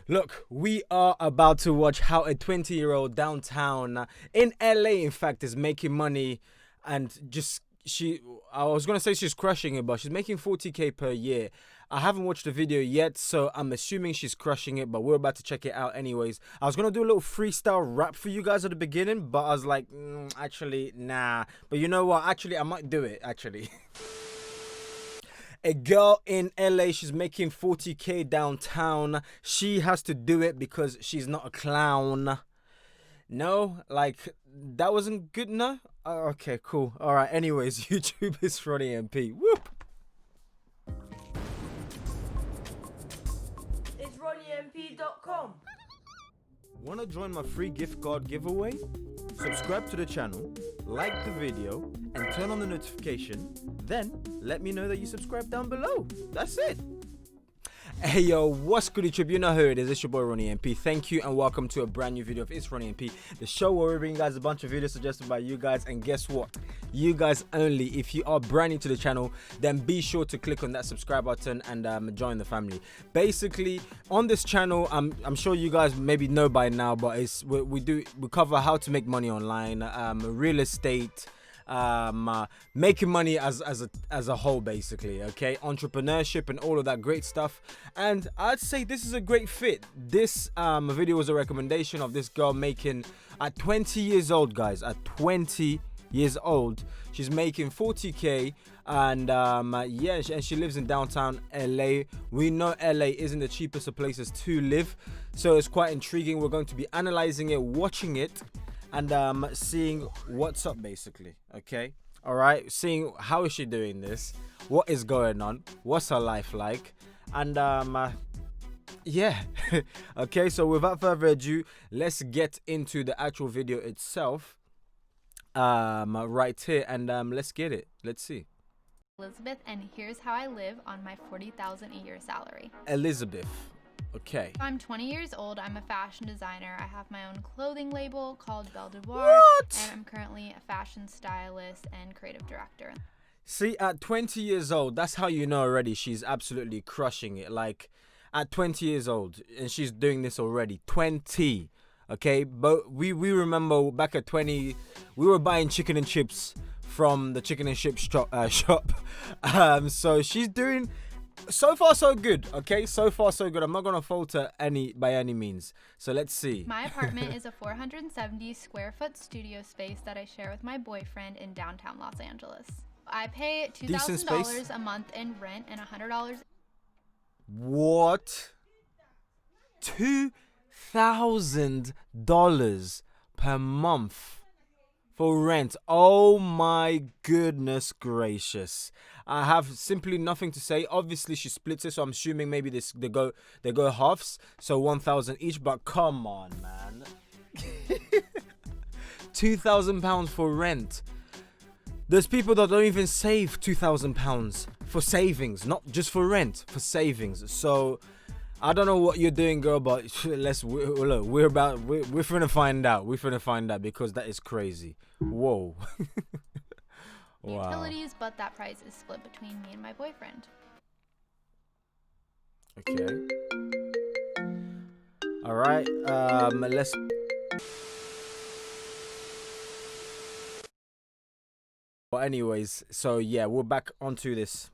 Look, we are about to watch how a 20-year-old downtown in LA, in fact, is making money and I was going to say she's crushing it, but she's making 40K per year. I haven't watched the video yet, so I'm assuming she's crushing it, but we're about to check it out anyways. I was going to do a little freestyle rap for you guys at the beginning, but I was like, actually, nah. But you know what? Actually, I might do it, actually. A girl in LA, she's making 40K downtown. She has to do it because she's not a clown. No, like that wasn't good. No, okay, cool. All right. Anyways, YouTube is Ronnie MP. Whoop. It's RonnieMP.com. Want to join my free gift card giveaway? Subscribe to the channel, like the video, and turn on the notification. Then let me know that you subscribe down below. That's it. Hey yo, what's good YouTube? You know who it is. It's your boy Ronnie MP. Thank you and welcome to a brand new video of It's Ronnie MP, the show where we bring you guys a bunch of videos suggested by you guys. And guess what? You guys only. If you are brand new to the channel, then be sure to click on that subscribe button and join the family. Basically, on this channel, I'm sure you guys maybe know by now, but we cover how to make money online, real estate, making money as a whole, basically. Okay, entrepreneurship and all of that great stuff. And I'd say this is a great fit. This video was a recommendation of this girl making, at 20 years old, guys, at 20 years old, she's making 40K. And yeah, and she lives in downtown LA. We know LA isn't the cheapest of places to live, so it's quite intriguing. We're going to be analyzing it, watching it, and seeing what's up, basically. Okay, all right, seeing how is she doing this, what is going on, what's her life like, and yeah. Okay, so without further ado, let's get into the actual video itself, right here, and let's get it. Let's see. Elizabeth, and here's how I live on my $40,000 a year salary. Elizabeth. Okay. I'm 20 years old. I'm a fashion designer. I have my own clothing label called Belle Devoir, What? and I'm currently a fashion stylist and creative director. See, at 20 years old, that's how you know already she's absolutely crushing it. Like, at 20 years old, and she's doing this already. 20. Okay, but we remember back at 20, we were buying chicken and chips from the chicken and chip shop. So she's doing, so far so good. Okay, so far so good. I'm not gonna falter by any means. So let's see. My apartment is a 470 square foot studio space that I share with my boyfriend in downtown Los Angeles. I pay $2,000 a month in rent and $100. What? $2,000 per month for rent. Oh my goodness gracious. I have simply nothing to say. Obviously she splits it, so I'm assuming maybe they go halves, so 1,000 each, but come on, man. £2,000 for rent. There's people that don't even save £2,000 for savings, not just for rent, for savings. So I don't know what you're doing, girl, but we're finna find out. We're finna find out, because that is crazy. Whoa. Wow. Utilities, but that price is split between me and my boyfriend. Okay. All right. Let's. But anyways, so yeah, we're back onto this.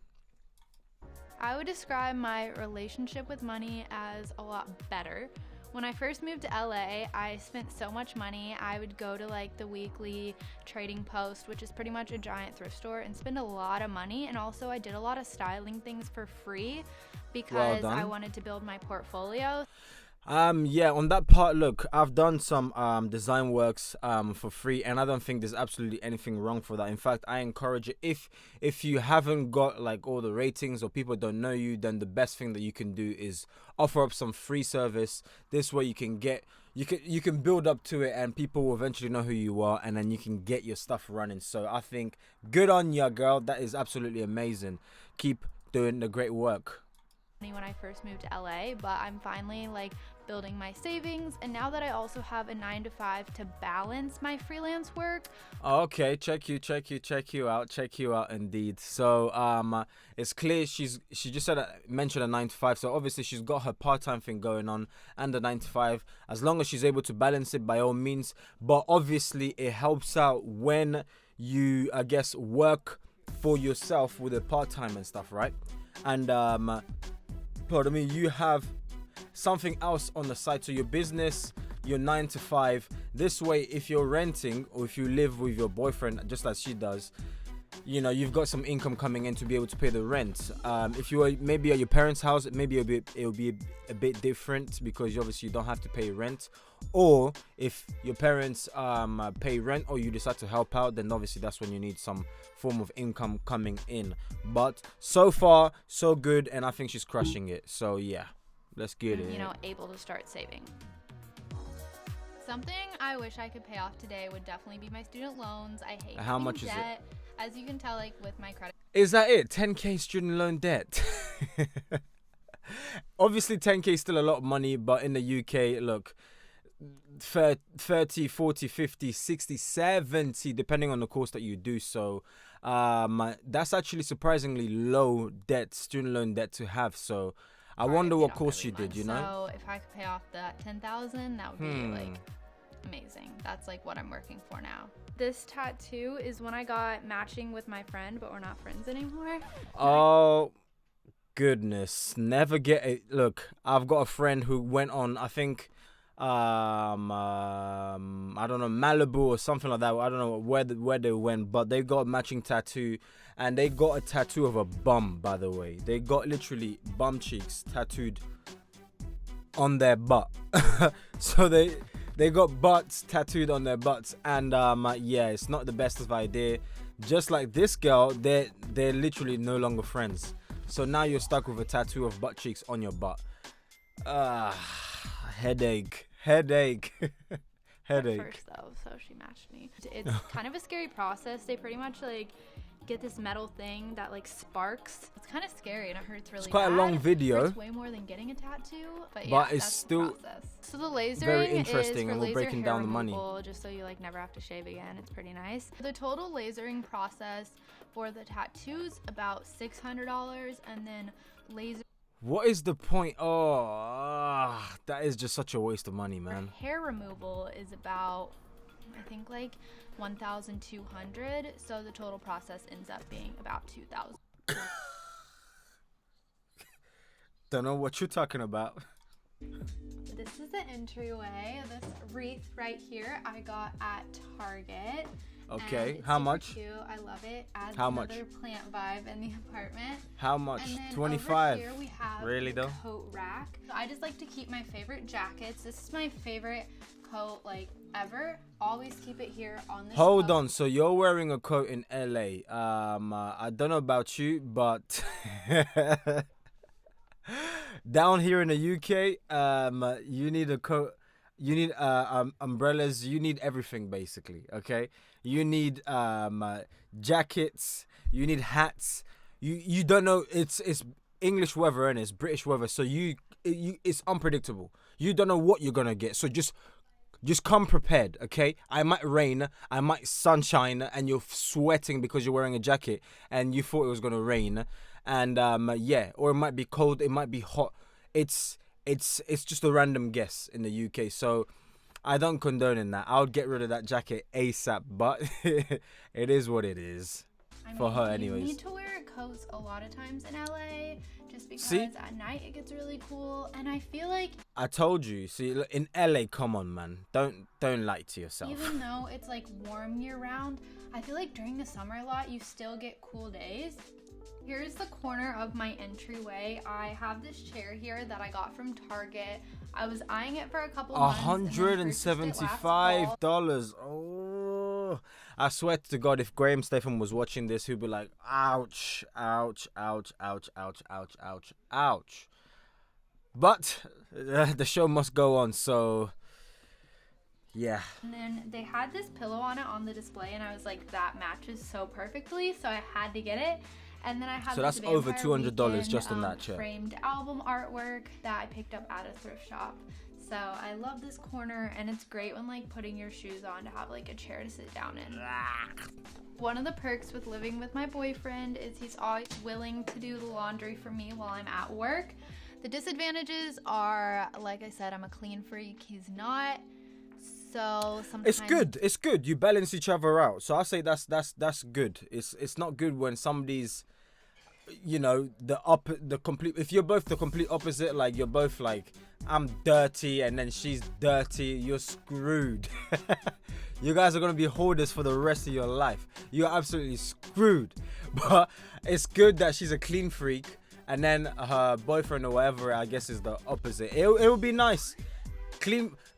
I would describe my relationship with money as a lot better. When I first moved to LA, I spent so much money. I would go to like the weekly Trading Post, which is pretty much a giant thrift store, and spend a lot of money. And also I did a lot of styling things for free because I wanted to build my portfolio. Yeah, on that part, look, I've done some design works for free, and I don't think there's absolutely anything wrong for that. In fact, I encourage it. If you haven't got like all the ratings, or people don't know you, then the best thing that you can do is offer up some free service. This way you can build up to it, and people will eventually know who you are, and then you can get your stuff running. So I think good on ya, girl. That is absolutely amazing. Keep doing the great work. when I first moved to LA, but I'm finally like building my savings, and now that I also have a 9 to 5 to balance my freelance work. Okay, check you out indeed. So it's clear she just mentioned a 9 to 5, so obviously she's got her part-time thing going on and the 9 to 5. As long as she's able to balance it, by all means. But obviously it helps out when you, I guess, work for yourself with a part-time and stuff, right? And pardon me, you have something else on the side, so your business, your 9 to 5. This way, if you're renting or if you live with your boyfriend, just as she does, you know, you've got some income coming in to be able to pay the rent. If you were maybe at your parents' house, maybe it'll be a bit different, because obviously you don't have to pay rent. Or if your parents pay rent, or you decide to help out, then obviously that's when you need some form of income coming in. But so far so good, and I think she's crushing it. So yeah, let's get it. You know, able to start saving. Something I wish I could pay off today would definitely be my student loans. I hate How much is debt. As you can tell, like with my credit. Is that it? 10k student loan debt. Obviously 10k is still a lot of money, but in the UK, look, 30, 40, 50, 60, 70, depending on the course that you do. So that's actually surprisingly low debt, student loan debt to have. So I wonder what course you did, you know? So if I could pay off that 10,000, that would be like amazing. That's like what I'm working for now. This tattoo is one I got matching with my friend, but we're not friends anymore. Oh goodness, never get it. Look, I've got a friend who went on, I think, I don't know, Malibu or something like that. I don't know where they went, but they got a matching tattoo, and they got a tattoo of a bum, by the way. They got literally bum cheeks tattooed on their butt. So they got butts tattooed on their butts, and yeah, it's not the best of idea. Just like this girl, they're literally no longer friends. So now you're stuck with a tattoo of butt cheeks on your butt. Headache. Headache. First though, so she matched me. It's kind of a scary process. They pretty much like get this metal thing that like sparks. It's kind of scary and it hurts really bad. It's quite a long video. It hurts way more than getting a tattoo, but yeah, but it's that's still the process. So the lasering very interesting, is for and we're laser breaking hair down the money. removal, just so you like never have to shave again. It's pretty nice. The total lasering process for the tattoos about $600, and then laser. What is the point? Oh, that is just such a waste of money, man. Hair removal is about, I think, like 1,200. So the total process ends up being about 2,000. Don't know what you're talking about. This is the entryway. This wreath right here I got at Target. Okay, and how super much? Cute. I love it. Adds How another much? plant vibe in the apartment. How much? And then 25. over here we have Really the though? coat rack. I just like to keep my favorite jackets. This is my favorite coat like ever. Always keep it here on this. Hold on. So you're wearing a coat in LA. I don't know about you, but down here in the UK, you need a coat. You need umbrellas. You need everything basically. Okay. You need jackets. You need hats. You don't know. It's English weather and it's British weather. So it's unpredictable. You don't know what you're gonna get. So just come prepared. Okay. I might rain. I might sunshine, and you're sweating because you're wearing a jacket and you thought it was gonna rain. And yeah, or it might be cold. It might be hot. It's just a random guess in the UK, so I don't condone in that. I would get rid of that jacket ASAP, but it is what it is. For her anyways. You need to wear coats a lot of times in LA just because See? at night it gets really cool, and I feel like I told you. See, look, in LA, come on, man. Don't lie to yourself. even though it's like warm year round, I feel like during the summer a lot you still get cool days. Here's the corner of my entryway. I have this chair here that I got from Target. I was eyeing it for a couple months. $175. Oh, I swear to God, if Graham Stephan was watching this, he'd be like, ouch, ouch, ouch, ouch, ouch, ouch, ouch, ouch. But the show must go on, so yeah. And then they had this pillow on it on the display, and I was like, that matches so perfectly, so I had to get it. And then I have So this that's over Vampire $200 Weekend, just on that chair. framed album artwork that I picked up at a thrift shop. So I love this corner, and it's great when like putting your shoes on to have like a chair to sit down in. One of the perks with living with my boyfriend is he's always willing to do the laundry for me while I'm at work. The disadvantages are, like I said, I'm a clean freak. He's not. So sometimes It's good. You balance each other out. So I say that's good. It's not good when somebody's, you know, if you're both the complete opposite, like you're both like, I'm dirty and then she's dirty, you're screwed. You guys are gonna be hoarders for the rest of your life. You're absolutely screwed. But it's good that she's a clean freak, and then her boyfriend or whatever, I guess, is the opposite. It would be nice.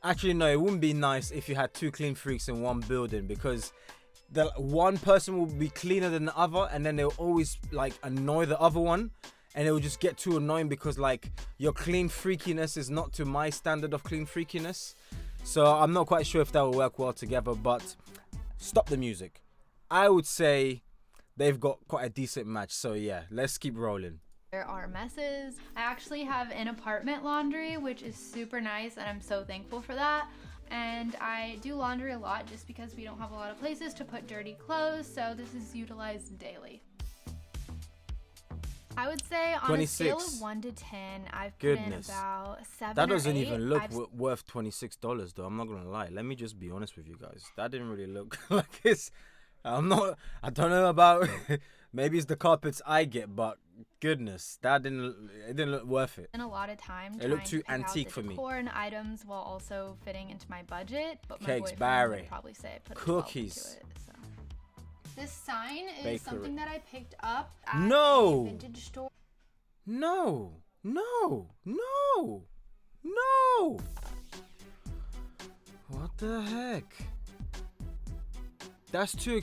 Actually, no, it wouldn't be nice if you had two clean freaks in one building, because the one person will be cleaner than the other, and then they'll always like annoy the other one, and it will just get too annoying because like your clean freakiness is not to my standard of clean freakiness. So I'm not quite sure if that will work well together. But stop the music. I would say they've got quite a decent match. So yeah, let's keep rolling. there are messes. I actually have an apartment laundry, which is super nice, and I'm so thankful for that. And I do laundry a lot just because we don't have a lot of places to put dirty clothes, so this is utilized daily. I would say on 26. a scale of 1 to 10, I've put in about 7 That or doesn't 8. even look worth $26 though. I'm not gonna lie. Let me just be honest with you guys. That didn't really look like it's. I don't know about. Maybe it's the carpets I get, but goodness, it didn't look worth it. And a lot of time. It looked too trying to pick antique out for the me. decor and items while also fitting into my budget. But my Cakes, boyfriend Barry. would probably say I put Cookies. a 12 into it. So. This sign is Bakery. something that I picked up at No. a vintage store. No. What the heck? That's too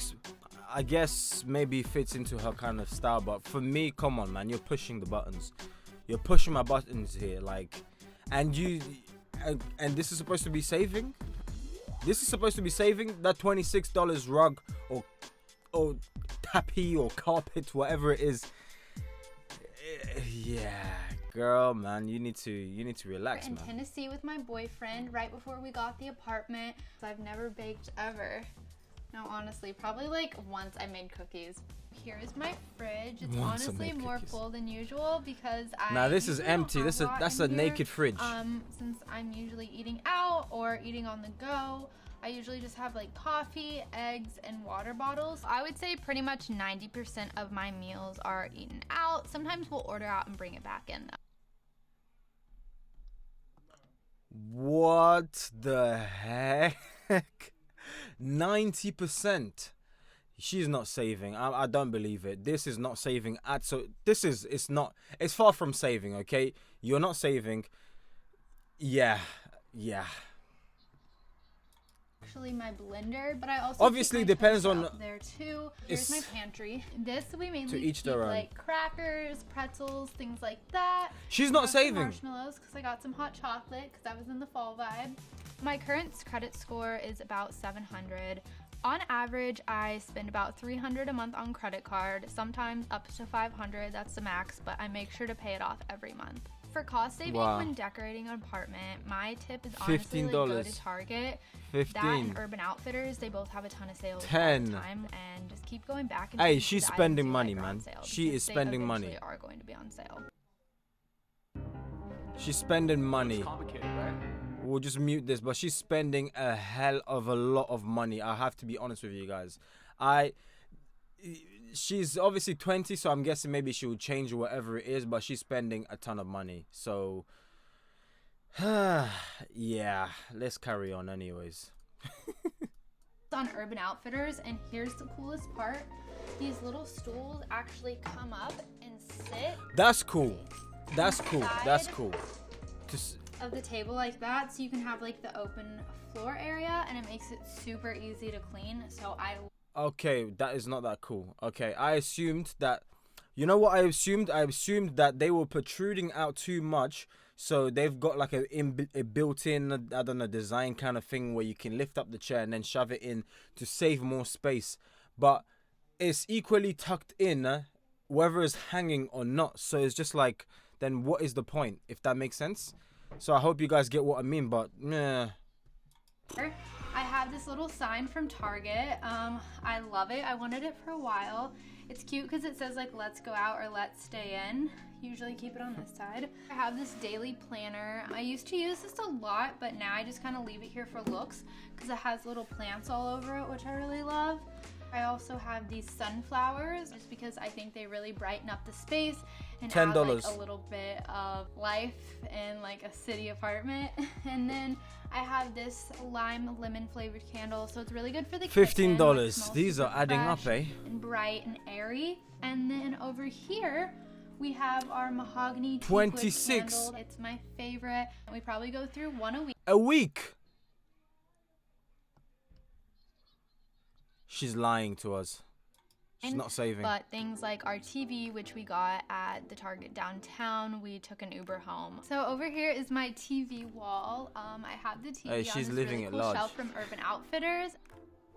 I guess maybe fits into her kind of style, but for me, come on, man, you're pushing the buttons. You're pushing my buttons here, like, and this is supposed to be saving. This is supposed to be saving that $26 rug or tappy or carpet, whatever it is. Yeah, girl, man, you need to relax, In man. Tennessee with my boyfriend right before we got the apartment. I've never baked ever. No, honestly, probably like once I made cookies. Here is my fridge. It's Once I honestly made more cookies. full than usual because I Now this is usually don't empty. have That's lot a in naked here. fridge. Since I'm usually eating out or eating on the go, I usually just have like coffee, eggs, and water bottles. I would say pretty much 90% of my meals are eaten out. Sometimes we'll order out and bring it back in though. What the heck? 90%. She's not saving. I don't believe it. This is not saving it's far from saving, okay? You're not saving. Yeah. Actually my blender, but I also Obviously keep my depends toast on- out there too. Here's my pantry. This we mainly each keep their own. like crackers, pretzels, things like that. She's not Got some saving. marshmallows because I got some hot chocolate because I was in the fall vibe. My current credit score is about 700. On average, I spend about $300 a month on credit card, sometimes up to $500. That's the max, but I make sure to pay it off every month. For cost saving Wow. when decorating an apartment, my tip is honestly like, go to Target. 15. That and Urban Outfitters, they both have a ton of sales 10. all the time, and just keep going back and Hey, see she's the items spending you money, like are on man. sale, She because is they spending money. eventually are going to be on sale. She's spending money. Complicated, right? We'll just mute this, but she's spending a hell of a lot of money. I have to be honest with you guys. She's obviously 20, so I'm guessing maybe she will change or whatever it is, but she's spending a ton of money. So, yeah, let's carry on anyways. On Urban Outfitters, and here's the coolest part. These little stools actually come up and sit That's cool. That's cool. Just of the table like that, so you can have like the open floor area, and it makes it super easy to clean. So okay, that is not that cool. Okay, I assumed that. You know what I assumed? I assumed that they were protruding out too much, so they've got like a built-in, I don't know, design kind of thing where you can lift up the chair and then shove it in to save more space. But it's equally tucked in whether it's hanging or not. So it's just like, then what is the point, if that makes sense? So I hope you guys get what I mean, but meh. I have this little sign from Target. I love it. I wanted it for a while. It's cute because it says like let's go out or let's stay in. Usually keep it on this side. I have this daily planner. I used to use this a lot, but now I just kind of leave it here for looks because it has little plants all over it, which I really love. I also have these sunflowers just because I think they really brighten up the space and add like a little bit of life in like a city apartment. And then I have this lime lemon flavored candle, so it's really good for the kitchen. $15. These are adding up, eh? And bright and airy. And then over here we have our mahogany 26. candle. It's my favorite. We probably go through one a week. A week. She's lying to us. She's not saving. But things like our TV, which we got at the Target downtown, we took an Uber home. So over here is my TV wall. I have the TV Hey, she's on this living really it cool large. shelf from Urban Outfitters.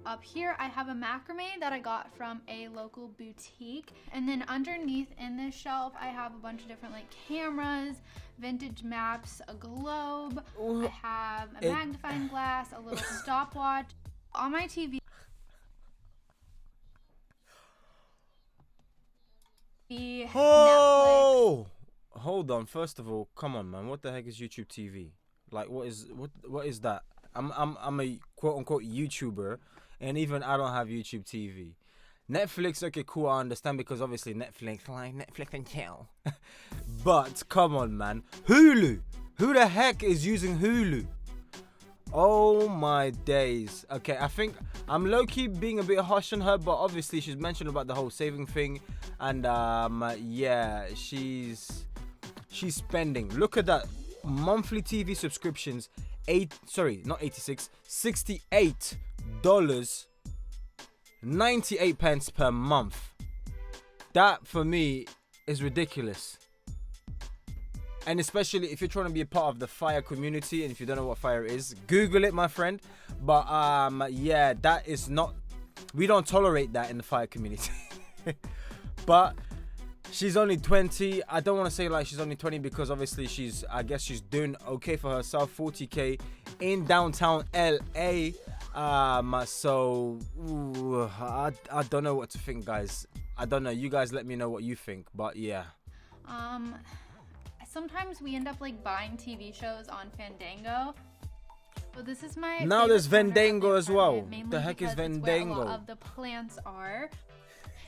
Up here, I have a macrame that I got from a local boutique. And then underneath in this shelf, I have a bunch of different like cameras, vintage maps, a globe. I have a magnifying glass, a little stopwatch. On my TV, Oh, Netflix. Hold on. First of all, come on, man. What the heck is YouTube TV? Like, what is that? I'm a quote unquote YouTuber, and even I don't have YouTube TV. Netflix, okay, cool. I understand because obviously Netflix, like Netflix and chill. But come on, man. Hulu. Who the heck is using Hulu? Oh my days. Okay, I think I'm low-key being a bit harsh on her, but obviously she's mentioned about the whole saving thing, and yeah, she's spending. Look at that. Monthly TV subscriptions, $68, 98 pence per month. That for me is ridiculous. And especially if you're trying to be a part of the FIRE community, and if you don't know what FIRE is, Google it, my friend. But yeah, that is not, we don't tolerate that in the FIRE community. But she's only 20. I don't want to say like she's only 20 because obviously I guess she's doing okay for herself. 40k in downtown LA. So ooh, I don't know what to think, guys. I don't know. You guys let me know what you think. But yeah. Sometimes we end up like buying TV shows on Fandango. So this is my now there's Fandango the as well. mainly The heck is because it's Fandango? where a lot of the plants are.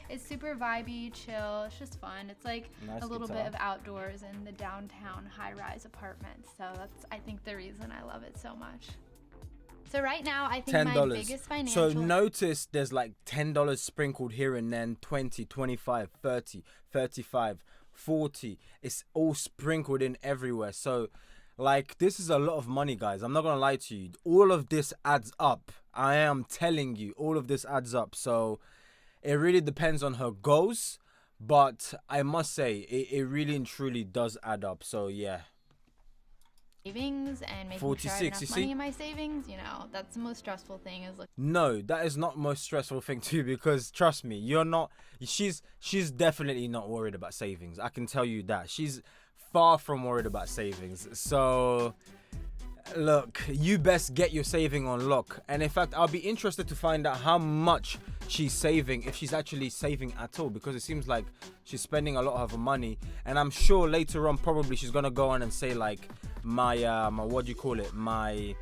It's super vibey, chill. It's just fun. It's like nice a little guitar. bit of outdoors in the downtown high-rise apartments. So that's I think the reason I love it so much. So right now I think my biggest financial. So notice there's like $10 sprinkled here and then, 20, 25, 30, 35. 40. It's all sprinkled in everywhere. So like this is a lot of money, guys. I'm not gonna lie to you. All of this adds up. I am telling you, all of this adds up. So it really depends on her goals, but I must say it really and truly does add up. So yeah, savings and making 46, sure I have you enough see? money in my savings, you know, that's the most stressful thing is like no, that is not most stressful thing too, because trust me, you're not, she's definitely not worried about savings. I can tell you that. She's far from worried about savings. So look, you best get your saving on lock. And in fact, I'll be interested to find out how much she's saving, if she's actually saving at all, because it seems like she's spending a lot of her money. And I'm sure later on probably she's gonna go on and say like my what do you call it, my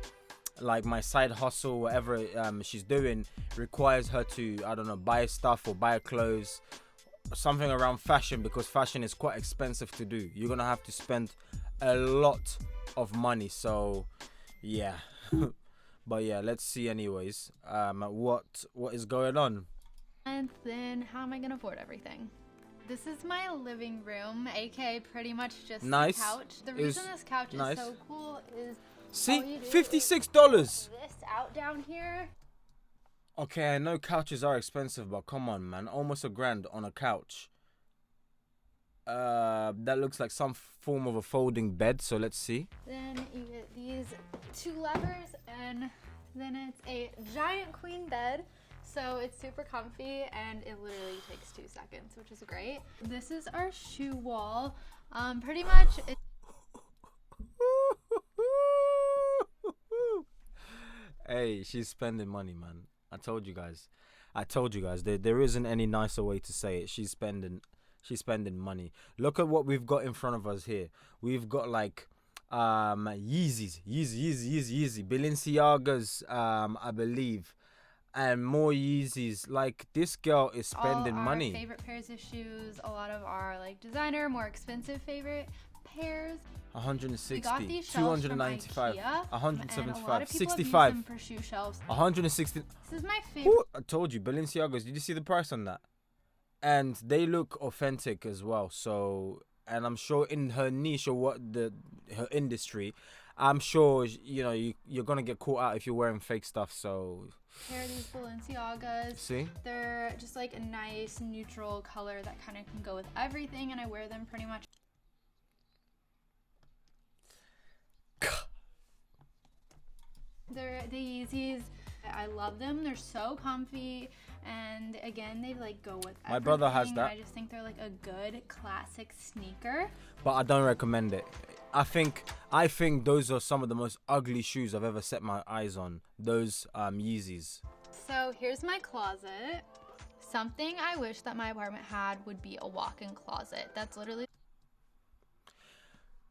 side hustle, whatever she's doing requires her to, I don't know, buy stuff or buy clothes, something around fashion, because fashion is quite expensive to do. You're gonna have to spend a lot of money. So yeah. But yeah, let's see anyways what is going on. and then how am I gonna afford everything? This is my living room, aka pretty much just Nice. the couch. The reason this couch nice. is so cool is See, all you do $56. is this out down here. Okay, I know couches are expensive, but come on, man, almost $1,000 on a couch. That looks like some form of a folding bed, so let's see. Then you get these two levers, and then it's a giant queen bed. So it's super comfy and it literally takes 2 seconds, which is great. This is our shoe wall. Pretty much it's Hey, she's spending money, man. I told you guys. There isn't any nicer way to say it. She's spending money. Look at what we've got in front of us here. We've got like Yeezys, Balenciagas, I believe, and more Yeezys. Like, this girl is spending money. All our favorite pairs of shoes, a lot of our like designer, more expensive favorite pairs. 160, We got these shelves 295, from IKEA, 175, and a lot of people 65, have used them for shoe shelves. 160. This is my favorite. Ooh, I told you, Balenciagas. Did you see the price on that? And they look authentic as well. So, and I'm sure in her niche or her industry, I'm sure you're gonna get caught out if you're wearing fake stuff. So, Pair of these Balenciagas. See, they're just like a nice neutral color that kind of can go with everything, and I wear them pretty much. They're the Yeezys. I love them. They're so comfy, and again, they like go with everything. My brother has that. I just think they're like a good classic sneaker. But I don't recommend it. I think those are some of the most ugly shoes I've ever set my eyes on. Those Yeezys. So here's my closet. Something I wish that my apartment had would be a walk-in closet. That's literally.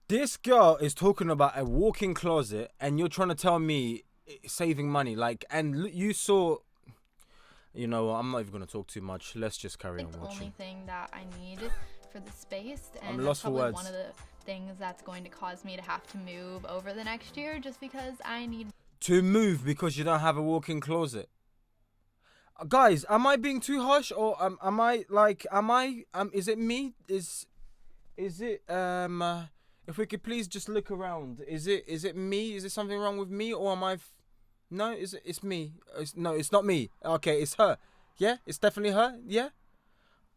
This girl is talking about a walk-in closet, and you're trying to tell me saving money. Like, and you saw, I'm not even gonna talk too much. Let's just carry on The watching. only thing that I need for the space, and I'm that's lost for probably words. one of the things that's going to cause me to have to move over the next year, just because I need To move because you don't have a walk-in closet. Guys, am I being too harsh, or is it me? Is it if we could please just look around. Is it me? Is there something wrong with me, or am I no, it's me. No, it's not me. Okay, it's her. Yeah, it's definitely her. Yeah.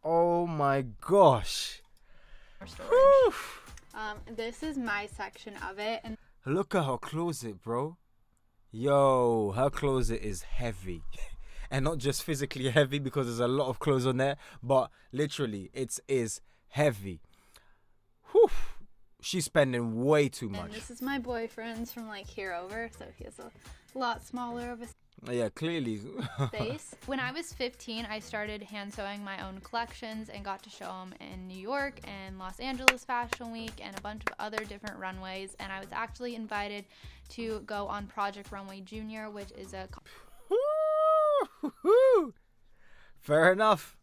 Oh my gosh. more storage. This is my section of it, and Look at her closet, bro. Yo, her closet is heavy. And not just physically heavy because there's a lot of clothes on there, but literally it is heavy. Whew. She's spending way too much. and this is my boyfriend's from like here over, so he has a lot smaller of a Yeah, clearly. space. When I was 15, I started hand sewing my own collections and got to show them in New York and Los Angeles Fashion Week and a bunch of other different runways. And I was actually invited to go on Project Runway Junior, which is a Fair enough.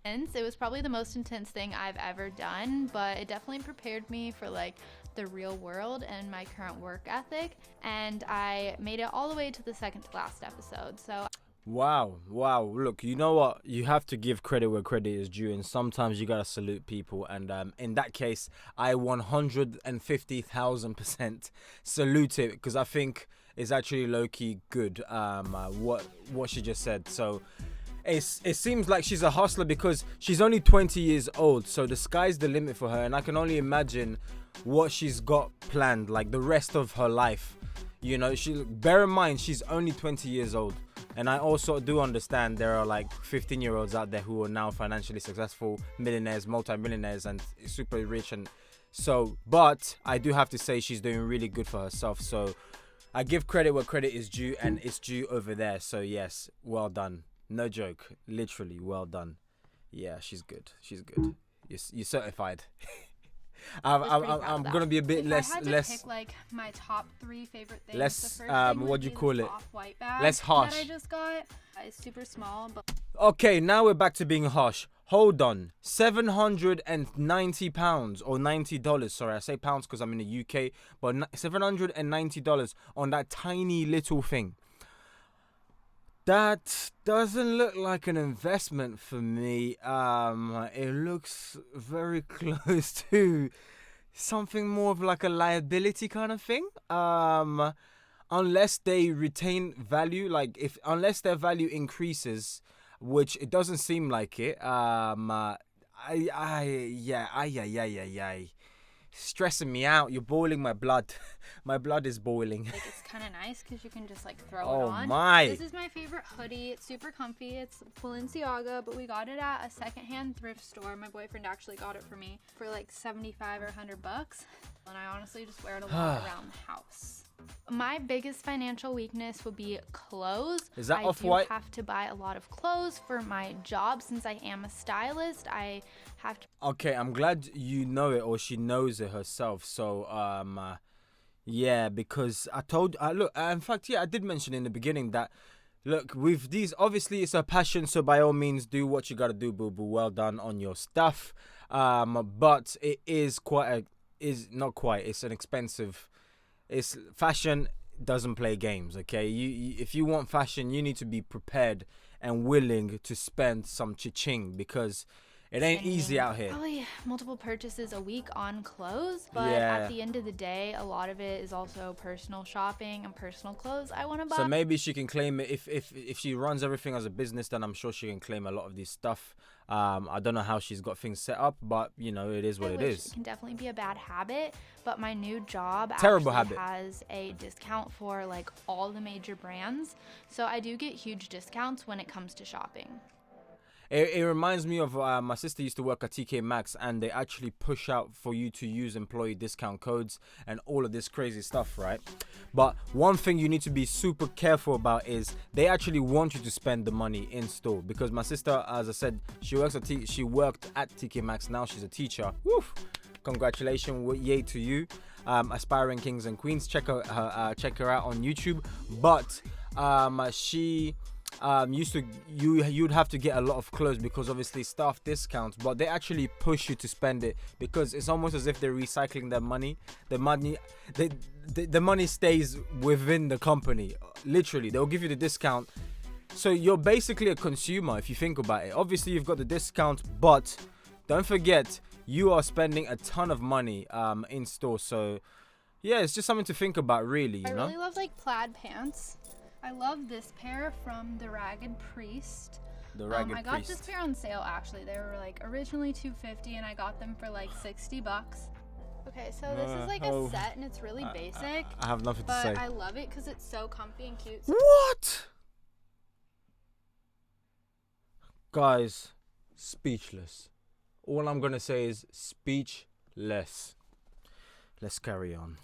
It was probably the most intense thing I've ever done, but it definitely prepared me for like the real world and my current work ethic. And I made it all the way to the second to last episode. So Wow. Look, you know what? You have to give credit where credit is due, and sometimes you gotta salute people. And in that case, I 150,000% salute it, because I think it's actually low-key good. What she just said. So it seems like she's a hustler because she's only 20 years old. So the sky's the limit for her, and I can only imagine what she's got planned, like the rest of her life. Bear in mind, she's only 20 years old. And I also do understand there are like 15-year-olds out there who are now financially successful, millionaires, multi-millionaires, and super rich. And so, but I do have to say she's doing really good for herself. So I give credit where credit is due, and it's due over there. So yes, well done. No joke. Literally, well done. Yeah, she's good. You're certified. I'm gonna be a bit less. I had to pick like my top 3 favorite things. Less, the first thing what would do you be call this it? off-white bag Less harsh. that I just got. It's super small, but Okay, now we're back to being harsh. Hold on. £790 or $90. Sorry, I say pounds because I'm in the UK, but $790 on that tiny little thing. That doesn't look like an investment for me. It looks very close to something more of like a liability kind of thing. Unless they retain value, unless their value increases, which it doesn't seem like it. stressing me out. You're boiling my blood. My blood is boiling. Like, it's kind of nice because you can just like throw it Oh on. my. This is my favorite hoodie. It's super comfy. It's Balenciaga, but we got it at a secondhand thrift store. My boyfriend actually got it for me for like 75 or 100 bucks. And I honestly just wear it a lot around the house. My biggest financial weakness would be clothes. Is that I Off-White? do have to buy a lot of clothes for my job since I am a stylist. I have to. Okay, I'm glad you know it, or she knows it herself. So, yeah, because in fact, yeah, I did mention in the beginning that, look, with these, obviously it's a passion, so by all means, do what you gotta do, boo boo. Well done on your stuff. But it is it's an expensive. It's fashion doesn't play games, okay? If you want fashion, you need to be prepared and willing to spend some cha-ching, because it ain't easy out here. Probably multiple purchases a week on clothes, but Yeah. at the end of the day, a lot of it is also personal shopping and personal clothes I want to buy. So maybe she can claim it if she runs everything as a business, then I'm sure she can claim a lot of this stuff. I don't know how she's got things set up, but you know, it is what it is. It can definitely be a bad habit, but my new job Terrible actually habit. has a discount for like all the major brands. So I do get huge discounts when it comes to shopping. It reminds me of my sister used to work at TK Maxx, and they actually push out for you to use employee discount codes and all of this crazy stuff, right? But one thing you need to be super careful about is they actually want you to spend the money in store, because my sister, as I said, she worked at TK Maxx. Now she's a teacher. Woof! Congratulations, yay to you, aspiring kings and queens. Check her out on YouTube. But she you'd have to get a lot of clothes because obviously staff discounts, but they actually push you to spend it because it's almost as if they're recycling their money. The money stays within the company. Literally, they'll give you the discount, so you're basically a consumer if you think about it. Obviously you've got the discount, but don't forget you are spending a ton of money in store. So yeah, it's just something to think about, really. You know, I really love like plaid pants. I love this pair from the Ragged Priest. I got this pair on sale actually. They were like originally $250 and I got them for like $60. Okay, so this is like a set and it's really basic. I have nothing to say. But I love it because it's so comfy and cute. What? Guys, speechless. All I'm gonna say is speechless. Let's carry on.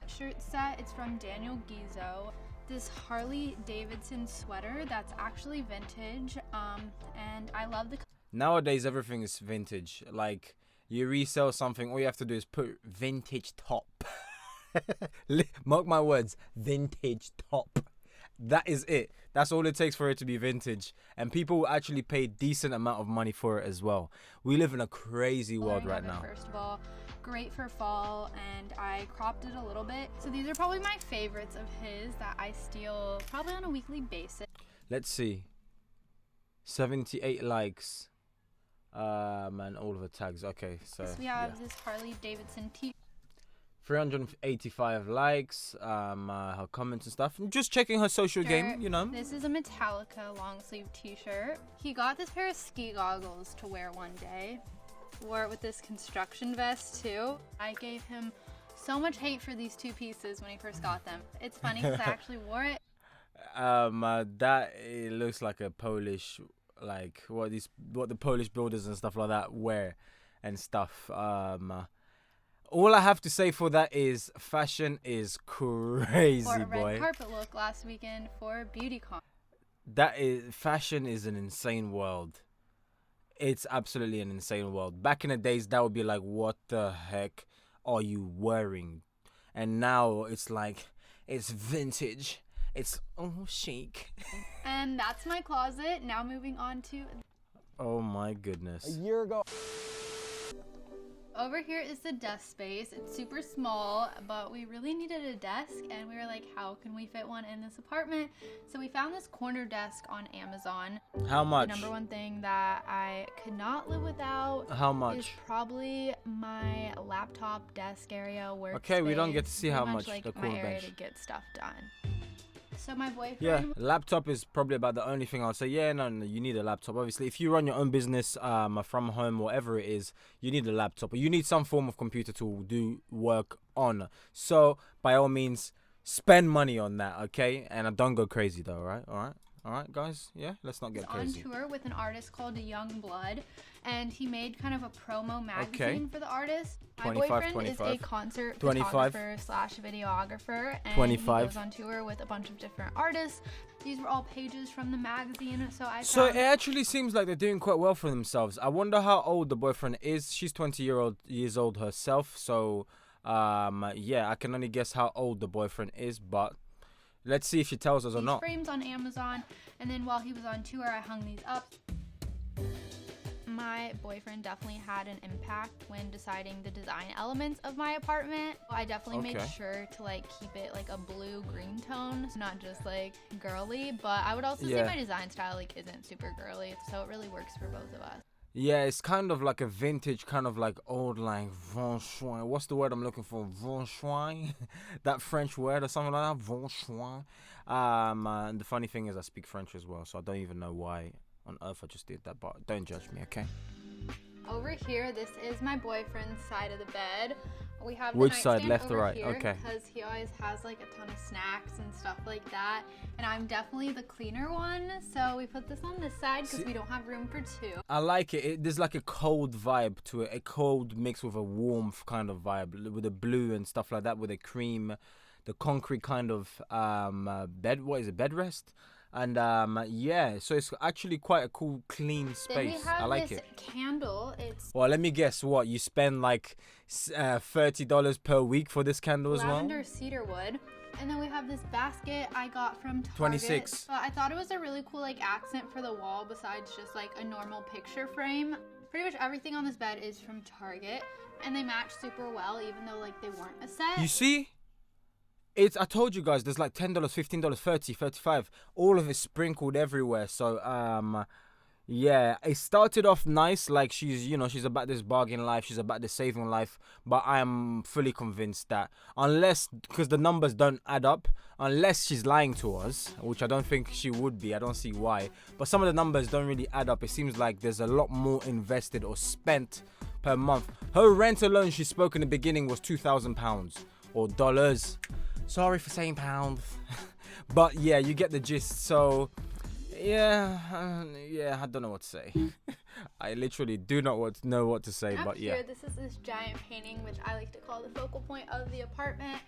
Shirt set, it's from Daniel Gizzo. This Harley Davidson sweater that's actually vintage, and I love the. Nowadays everything is vintage. Like, you resell something, all you have to do is put vintage top. Mark my words, vintage top. That is it. That's all it takes for it to be vintage, and people will actually pay decent amount of money for it as well. We live in a crazy world right now. First of all, great for fall, and I cropped it a little bit. So these are probably my favorites of his that I steal probably on a weekly basis. Let's see. 78 likes. And all of the tags. Okay, so we have this Harley Davidson t 385 likes, her comments and stuff. Just checking her social game, you know. This is a Metallica long sleeve t-shirt. He got this pair of ski goggles to wear one day. Wore it with this construction vest too. I gave him so much hate for these two pieces when he first got them. It's funny because I actually wore it. That it looks like a Polish, like what the Polish builders and stuff like that wear and stuff. All I have to say for that is fashion is crazy, or a boy. red carpet look last weekend for BeautyCon. Fashion is an insane world. It's absolutely an insane world. Back in the days, that would be like, what the heck are you wearing? And now it's like, it's vintage. It's chic. And that's my closet. Now moving on to. Oh my goodness. A year ago. Over here is the desk space. It's super small, but we really needed a desk, and we were like, how can we fit one in this apartment? So we found this corner desk on Amazon. How much? The number one thing that I could not live without. How much? Is probably my laptop desk area. Okay, we don't get to see how much like the my corner area bench. to get stuff done. So my boyfriend. Yeah, laptop is probably about the only thing I'll say. Yeah, no, you need a laptop. Obviously, if you run your own business from home, whatever it is, you need a laptop. Or you need some form of computer to do work on. So, by all means, spend money on that, okay? And don't go crazy, though, all right, guys? Yeah, let's not get crazy. On tour with an artist called Young Blood, and he made kind of a promo magazine for the artist. My boyfriend is a concert photographer slash videographer, and he goes on tour with a bunch of different artists. These were all pages from the magazine, so it actually seems like they're doing quite well for themselves. I wonder how old the boyfriend is. She's 20 years old herself, so yeah, I can only guess how old the boyfriend is, but let's see if she tells us or not. Frames on Amazon, and then while he was on tour, I hung these up. My boyfriend definitely had an impact when deciding the design elements of my apartment. I definitely made sure to like keep it like a blue-green tone, not just like girly, but I would also say my design style like isn't super girly, so it really works for both of us. Yeah, it's kind of like a vintage, kind of like old, like Vonchoin. What's the word I'm looking for? Vonchoin? That French word or something like that? Vonchoin. And the funny thing is I speak French as well, so I don't even know why on earth I just did that, but don't judge me, okay? Over here, this is my boyfriend's side of the bed. We have which side, left or right? Okay. Because he always has like a ton of snacks and stuff like that, and I'm definitely the cleaner one, so we put this on this side because we don't have room for two. I like it. There's like a cold vibe to it, a cold mixed with a warmth kind of vibe, with the blue and stuff like that, with a cream, the concrete kind of bed. What is it? Bed rest. And yeah, so it's actually quite a cool, clean space. Then we have I like this candle. It's well, let me guess. What you spend like $30 per week for this candle as well? Lavender cedar wood. And then we have this basket I got from Target. 26. But I thought it was a really cool like accent for the wall besides just like a normal picture frame. Pretty much everything on this bed is from Target, and they match super well, even though like they weren't a set. You see? I told you guys, there's like $10, $15, $30, $35. All of it sprinkled everywhere. So, yeah, it started off nice. Like she's about this bargain life. She's about this saving life. But I am fully convinced that because the numbers don't add up, unless she's lying to us, which I don't think she would be. I don't see why. But some of the numbers don't really add up. It seems like there's a lot more invested or spent per month. Her rent alone, she spoke in the beginning, was £2,000 or dollars. Sorry for saying pounds. But yeah, you get the gist. So yeah, I don't know what to say. I literally do not know what to say. But yeah, this is this giant painting, which I like to call the focal point of the apartment.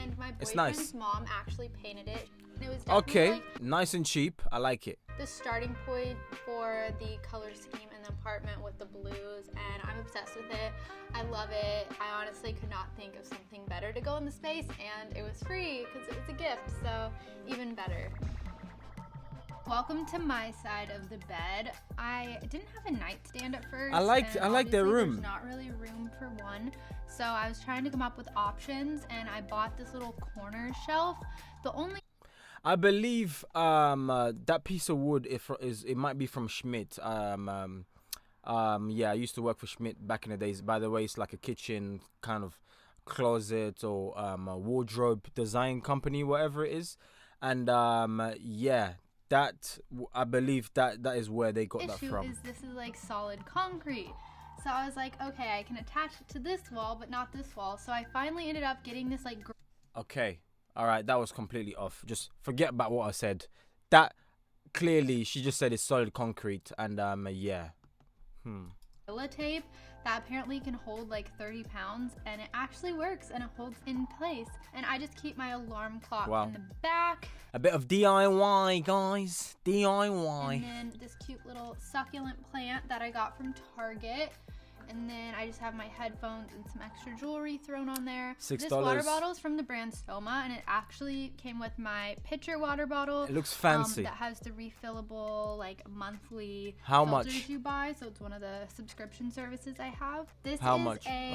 And my boyfriend's mom actually painted it. And it was definitely nice and cheap. I like it. The starting point for the color scheme in the apartment with the blues, and I'm obsessed with it. I love it. I honestly could not think of something better to go in the space, and it was free because it was a gift, so even better. Welcome to my side of the bed. I didn't have a nightstand at first. I like their room. There's not really room for one, so I was trying to come up with options, and I bought this little corner shelf. I believe that piece of wood it might be from Schmidt. Yeah, I used to work for Schmidt back in the days. By the way, it's like a kitchen kind of closet or a wardrobe design company, whatever it is. And yeah, I believe that is where they got that from. This is like solid concrete. So I was like, okay, I can attach it to this wall, but not this wall. So I finally ended up getting this like. Okay. All right, that was completely off. Just forget about what I said. That clearly, she just said it's solid concrete, and yeah. Gorilla tape that apparently can hold like 30 pounds, and it actually works, and it holds in place. And I just keep my alarm clock in the back. A bit of DIY, guys. DIY. And then this cute little succulent plant that I got from Target. And then I just have my headphones and some extra jewelry thrown on there. $6. This water bottle is from the brand Stoma, and it actually came with my pitcher water bottle. It looks fancy. That has the refillable, like, monthly How filters much? You buy. So it's one of the subscription services I have. This How is much? a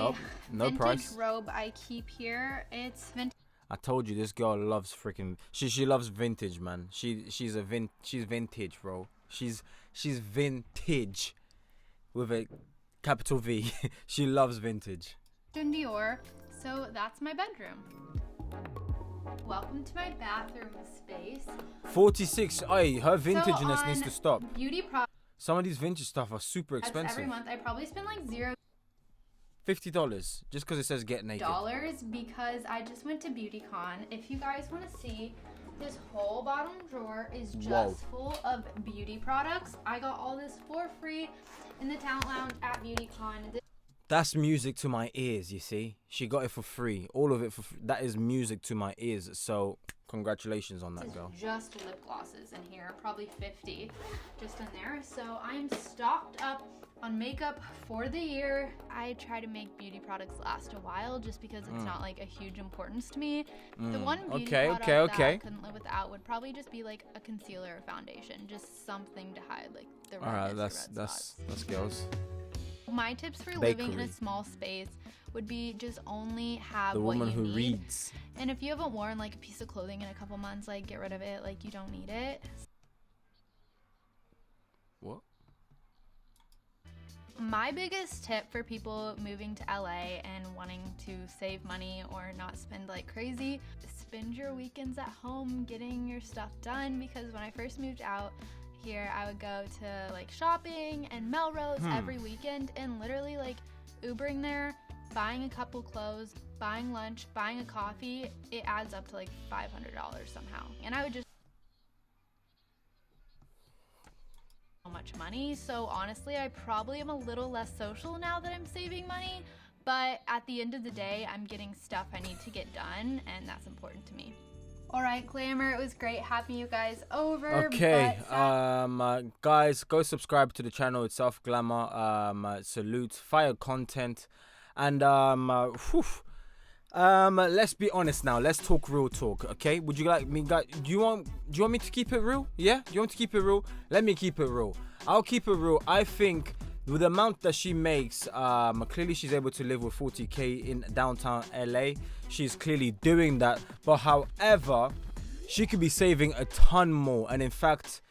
no vintage price. robe I keep here. It's vintage. I told you this girl loves freaking. She loves vintage, man. She's vintage, bro. She's vintage with a capital V. She loves vintage. Dior. So that's my bedroom. Welcome to my bathroom space. 46. Hey, her vintageness So needs to stop. Beauty products Some of these vintage stuff are super expensive. every month. I probably spend like $50 just because it says get naked. $0 because I just went to BeautyCon. If you guys want to see, this whole bottom drawer is just full of beauty products. I got all this for free in the talent lounge at BeautyCon. That's music to my ears, you see. She got it for free. All of it for free. That is music to my ears. So congratulations on that, girl. Just lip glosses in here, probably 50 just in there. So I'm stocked up on makeup for the year. I try to make beauty products last a while just because it's not like a huge importance to me. The one beauty product that I couldn't live without would probably just be like a concealer or foundation, just something to hide like the redness or red spots. That's girls. My tips for living in a small space would be just only have the what woman you who need. reads. And if you haven't worn like a piece of clothing in a couple months, like get rid of it, like you don't need it. What? My biggest tip for people moving to LA and wanting to save money or not spend like crazy, spend your weekends at home getting your stuff done, because when I first moved out here, I would go to like shopping and Melrose every weekend and literally like Ubering there, buying a couple clothes, buying lunch, buying a coffee. It adds up to like $500 somehow. And I would just so much money. So honestly, I probably am a little less social now that I'm saving money, but at the end of the day, I'm getting stuff I need to get done, and that's important to me. All right, Glamour, it was great having you guys over. Okay, guys, go subscribe to the channel itself, Glamour. Salute, fire content, and let's be honest now. Let's talk real talk, okay? Would you like me, guys? Do you want me to keep it real? Yeah, do you want to keep it real? Let me keep it real. I'll keep it real. I think with the amount that she makes, clearly she's able to live with 40k in downtown LA. She's clearly doing that, but however, she could be saving a ton more. And in fact,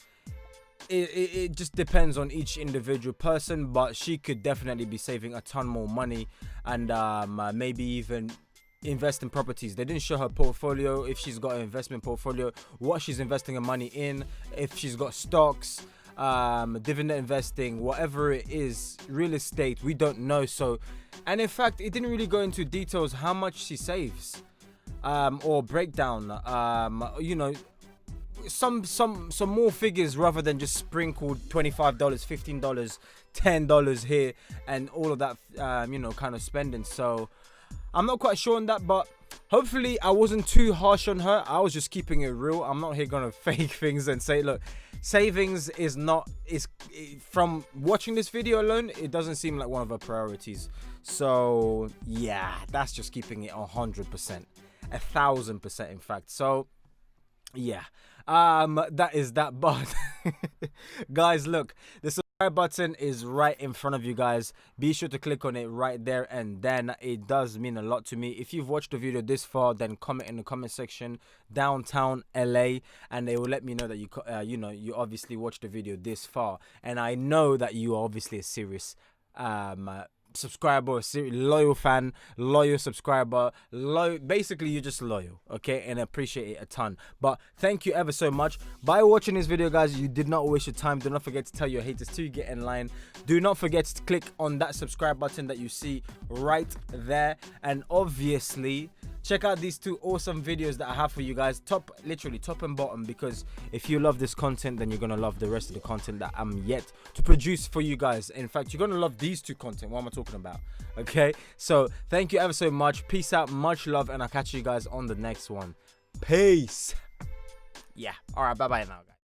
it just depends on each individual person, but she could definitely be saving a ton more money, and maybe even invest in properties. They didn't show her portfolio, if she's got an investment portfolio, what she's investing her money in, if she's got stocks, dividend investing, whatever it is, real estate, we don't know. So, and in fact, it didn't really go into details how much she saves, or breakdown, you know, some more figures rather than just sprinkled $25, $15, $10 here and all of that, you know, kind of spending. So I'm not quite sure on that, but hopefully I wasn't too harsh on her. I was just keeping it real. I'm not here gonna fake things and say, look, savings is from watching this video alone, it doesn't seem like one of her priorities. So yeah, that's just keeping it 100%, 1000% in fact. So yeah, that is that. But guys, look, the subscribe button is right in front of you guys. Be sure to click on it right there, and then it does mean a lot to me. If you've watched the video this far, then comment in the comment section downtown LA, and they will let me know that you you know, you obviously watched the video this far, and I know that you are obviously a serious subscriber, a loyal fan, loyal subscriber, basically you're just loyal, okay, and I appreciate it a ton. But thank you ever so much. By watching this video, guys, you did not waste your time. Do not forget to tell your haters to get in line. Do not forget to click on that subscribe button that you see right there, and obviously check out these two awesome videos that I have for you guys, literally top and bottom, because if you love this content, then you're gonna love the rest of the content that I'm yet to produce for you guys. In fact, you're gonna love these two content. What am I talking about? Okay, so thank you ever so much. Peace out, much love, and I'll catch you guys on the next one. Peace. Yeah, all right, bye bye now, guys.